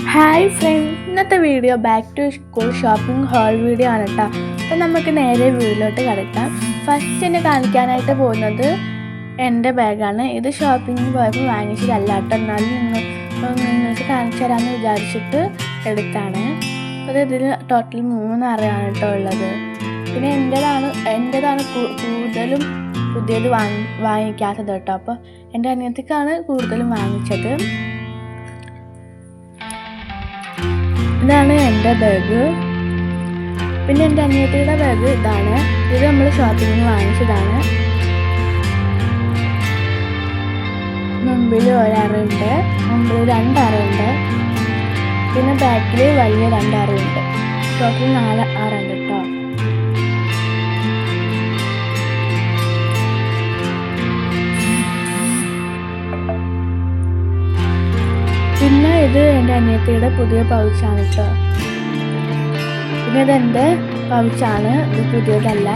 Hi friends, ഇന്നത്തെ video back to school shopping haul video ആണ് കേട്ടോ. അപ്പോൾ നമുക്ക് നേരെ വീഡിയോയിലോട്ട് കിടക്കാം. ഫസ്റ്റ് എന്നെ കാണിക്കാനായിട്ട് പോകുന്നത് എൻ്റെ ബാഗാണ്. ഇത് ഷോപ്പിങ്ങിന് പോയപ്പോൾ വാങ്ങിച്ചതല്ല കേട്ടോ, എന്നാലും നിങ്ങൾക്ക് കാണിച്ചു തരാമെന്ന് വിചാരിച്ചിട്ട് എടുത്താണ്. അത് ഇതിൽ ടോട്ടൽ 3 അറയാണ് കേട്ടോ ഉള്ളത്. പിന്നെ എൻ്റേതാണ് കൂടുതലും പുതിയത് വാങ്ങിക്കാത്തത് കേട്ടോ. അപ്പോൾ എൻ്റെ അനിയത്തിക്കാണ് കൂടുതലും വാങ്ങിച്ചത്. ഇതാണ് എൻ്റെ ബാഗ്. പിന്നെ എൻ്റെ അനിയത്തിയുടെ ബാഗ് ഇതാണ്. ഇത് നമ്മൾ ഷോപ്പിങ്ങിന് വാങ്ങിച്ചതാണ്. മുമ്പിൽ ഒരറുണ്ട്, മുമ്പിൽ 2 അറുണ്ട്, പിന്നെ ബാക്കിൽ വലിയ 2 അറുണ്ട്. ടോട്ടൽ 4 അറുണ്ട് കേട്ടോ. പിന്നെ ഇത് എൻ്റെ അനിയത്തിയുടെ പുതിയ പൗച്ചാണ് കേട്ടോ. പിന്നെ ഇതെൻ്റെ പൗച്ചാണ്, ഇത് പുതിയതല്ല.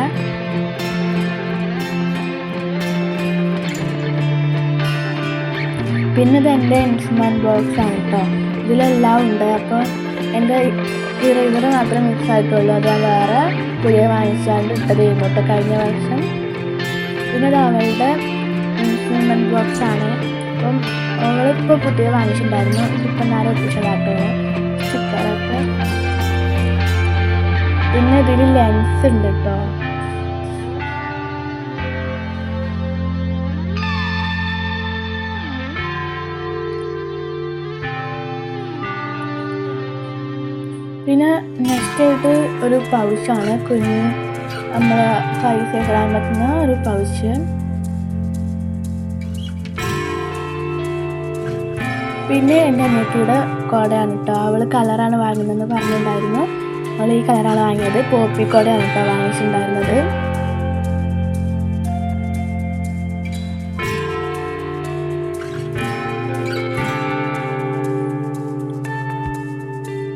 പിന്നെ ഇത് എൻ്റെ ഇൻസ്ട്രുമെൻറ്റ് ബോക്സ് ആണ് കേട്ടോ. ഇതിലെല്ലാം ഉണ്ട്. അപ്പോൾ എൻ്റെ ഇറ മാത്രം മിക്സ് ആയിട്ടുള്ളൂ. അത് ഞാൻ വേറെ പുതിയ വാങ്ങിച്ചാണ്ട് ഇട്ടത് ചെയ്യുന്നുട്ടോ കഴിഞ്ഞ വർഷം. പിന്നെ ഇത് അവളുടെ ഇൻസ്ട്രുമെൻറ്റ് ബോക്സ് ആണ്. അപ്പം അവളിപ്പോൾ പുതിയ വാങ്ങിച്ചിട്ടുണ്ടായിരുന്നു. ഇതിപ്പോൾ നേരെ ഒട്ടിച്ചതാട്ടോ സ്റ്റിക്കറൊക്കെ. പിന്നെ ഇതിൽ ലെൻസ് ഉണ്ട് കേട്ടോ. പിന്നെ നെക്സ്റ്റ് ആയിട്ട് ഒരു പൗച്ചാണ്, കുഞ്ഞ് നമ്മൾ പൈസ ഇടാൻ പറ്റുന്ന ഒരു പൗച്ച്. പിന്നെ എൻ്റെ അനിയത്തിയുടെ കോടയാണ് കേട്ടോ. അവൾ കളറാണ് വാങ്ങുന്നതെന്ന് പറഞ്ഞിട്ടുണ്ടായിരുന്നു. അവൾ ഈ കളറാണ് വാങ്ങിയത്. പോപ്പി കോടയാണ് കേട്ടോ വാങ്ങിച്ചിട്ടുണ്ടായിരുന്നത്.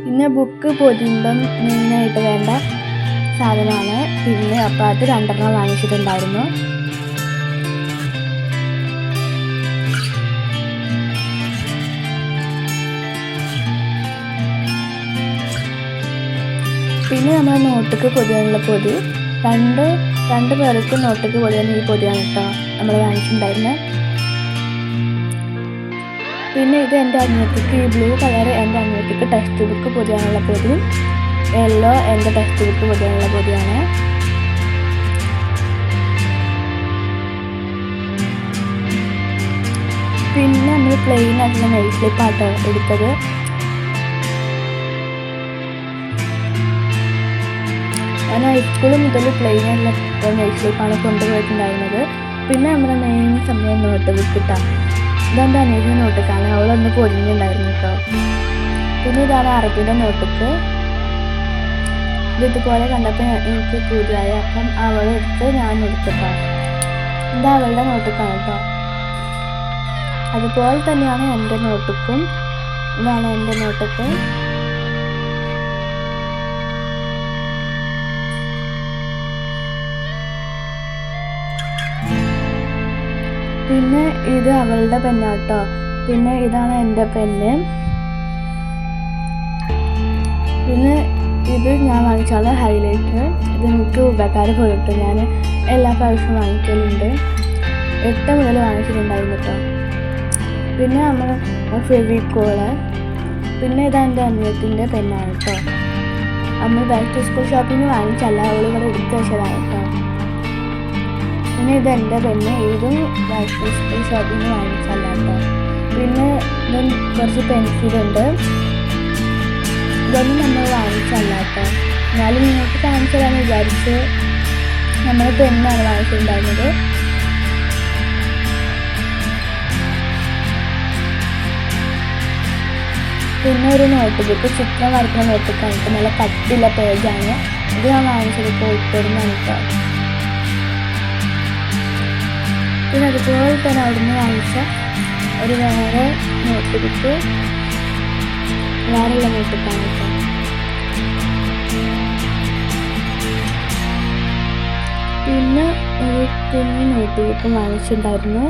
പിന്നെ ബുക്ക് പൊതിയുമ്പം മെയിനായിട്ട് വേണ്ട സാധനമാണ്. പിന്നെ അപ്പോൾ അത് 2 വാങ്ങിച്ചിട്ടുണ്ടായിരുന്നു. പിന്നെ നമ്മൾ നോട്ടിക്ക് പൊതിയാനുള്ള പൊതി, രണ്ട് പേർക്ക് നോട്ടിക്ക് പൊതിയാൻ ഈ പൊതിയാണ് കേട്ടോ നമ്മൾ വാങ്ങിച്ചിട്ടുണ്ടായിരുന്നത്. പിന്നെ ഇത് എൻ്റെ അനിയത്തിക്ക്, ഈ ബ്ലൂ കളർ എൻ്റെ അനിയത്തിക്ക് ടെക്സ്റ്റ് ബുക്ക് പൊതിയാനുള്ള പൊതി, യെല്ലോ എൻ്റെ ടെക്സ്റ്റ് ബുക്ക് പൊതിയാനുള്ള പൊതിയാണ്. പിന്നെ നമ്മൾ പ്ലെയിൻ ആയിട്ടുള്ള നെയിൽ സ്ലിപ്പാട്ടോ എടുത്തത്. ഞാൻ ഹൈസ്കൂൾ മുതൽ പ്ലെയിൻ ആയിട്ടുള്ള നെയിൽ സ്ലിപ്പാണ് കൊണ്ടുപോയിട്ടുണ്ടായിരുന്നത്. പിന്നെ നമ്മുടെ മെയിൻ സമയം നോട്ട് ബുക്ക് കിട്ടാം. ഇതെൻ്റെ അനിയത്തിൻ്റെ നോട്ടുക്കാണ്, അവളൊന്ന് പൊതിഞ്ഞിട്ടുണ്ടായിരുന്നു കേട്ടോ. പിന്നെ ഇതാണ് അറബിയുടെ നോട്ടുക്ക്. ഇതുപോലെ കണ്ടപ്പോൾ എനിക്ക് കൂടിയായി. അപ്പം അവളെടുത്ത് ഞാൻ എടുത്തിട്ടോ. ഇത് അവളുടെ നോട്ടുക്കാണ് കേട്ടോ. അതുപോലെ തന്നെയാണ് എൻ്റെ നോട്ടുക്കും. ഇതാണ് എൻ്റെ നോട്ടുക്ക്. പിന്നെ ഇത് അവളുടെ പെന്നാട്ടോ. പിന്നെ ഇതാണ് എൻ്റെ പെന്ന്. പിന്നെ ഇത് ഞാൻ വാങ്ങിച്ചാണ് ഹൈലൈറ്റർ. ഇത് എനിക്ക് ഉപകാരം പോയിട്ട് ഞാൻ എല്ലാ പ്രാവശ്യവും വാങ്ങിക്കലുണ്ട്. 8 മുതൽ വാങ്ങിച്ചിട്ടുണ്ടായിരുന്നു കേട്ടോ. പിന്നെ നമ്മൾ ഫെവിക്കോള്. പിന്നെ ഇതാണ് എൻ്റെ അനിയത്തിൻ്റെ പെന്നാണ് കേട്ടോ. നമ്മൾ ബാക്ക് ടു സ്കൂൾ ഷോപ്പിംഗ് വാങ്ങിച്ചല്ല, അവൾ ഇവിടെ എടുത്ത് വെച്ചതാണ് കേട്ടോ. പിന്നെ ഇതെൻ്റെ പെന്ന്, ഇതും ബാക്ക് ടു സ്കൂൾ ഷോപ്പിംഗ് വാങ്ങിച്ചല്ല കേട്ടോ. പിന്നെ ഇതും കുറച്ച് പെൻസിലുണ്ട്. ഇതൊന്നും നമ്മൾ വാങ്ങിച്ചല്ല കേട്ടോ. എന്നാലും നിങ്ങൾക്ക് കാണിച്ചു തരാമെന്ന് വിചാരിച്ച് നമ്മൾ പെന്നാണ് വാങ്ങിച്ചിട്ടുണ്ടായിരുന്നത്. പിന്നെ ഒരു നോട്ട് ബുക്ക്, ചിത്രം വരയ്ക്കുന്ന നോട്ട് ബുക്കാണ്. നല്ല കട്ടിയുള്ള പേജാണ്. ഇത് ഞാൻ വാങ്ങിച്ചത് കോഴിക്കോടുന്നാണ് കേട്ടോ. പിന്നെ അതുപോലെ തന്നെ അവിടുന്ന് വാങ്ങിച്ച ഒരു വേറെ നോട്ട് ബുക്ക്, വേറെയുള്ള നോട്ട് ബുക്കാണ് കേട്ടോ. പിന്നെ ഒരു കുഞ്ഞ് നോട്ട് ബുക്ക് വാങ്ങിച്ചിട്ടുണ്ടായിരുന്നു.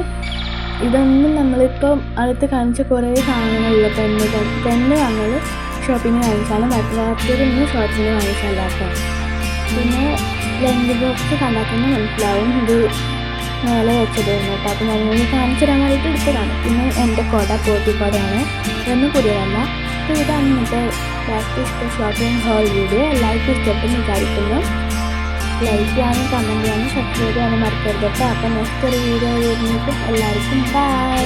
ഇതൊന്നും നമ്മളിപ്പം അടുത്ത് കാണിച്ച കുറേ സാധനങ്ങളുള്ള പെണ്ണ് ഞങ്ങൾ ഷോപ്പിന് വാങ്ങിച്ചാണ്, മറ്റൊന്നും ഷോപ്പിന് വാങ്ങിച്ചല്ല കേട്ടോ. പിന്നെ ലഞ്ച് ബോക്സ് കണ്ടാൽ തന്നെ മനസ്സിലാവും ഇത് മേലെ വെച്ചതായിരുന്നു കേട്ടോ. അപ്പോൾ ഞാനിങ്ങനെ കാണിച്ചു തരാൻ വേണ്ടിയിട്ട് എടുത്തതാണ്. പിന്നെ എൻ്റെ കൊട പോത്തിക്കൊടയാണ്, ഇതൊന്നും പുതിയതല്ല. അപ്പോൾ ഇതാണ് ഇന്നത്തെ ബാക്ക് ഷോപ്പിംഗ് ഹോൾ വീഡിയോ. എല്ലാവർക്കും ഇഷ്ടപ്പെട്ടെന്ന് വിചാരിക്കുന്നു. ലൈക്ക് ചെയ്യാനും കമൻറ്റ് ചെയ്യാനും സബ്സ്ക്രൈബ് ചെയ്യാനും മറക്കരുത് കേട്ടോ. അപ്പോൾ നെക്സ്റ്റ് ഒരു വീഡിയോ വരുന്നേക്കും എല്ലാവർക്കും ബൈ.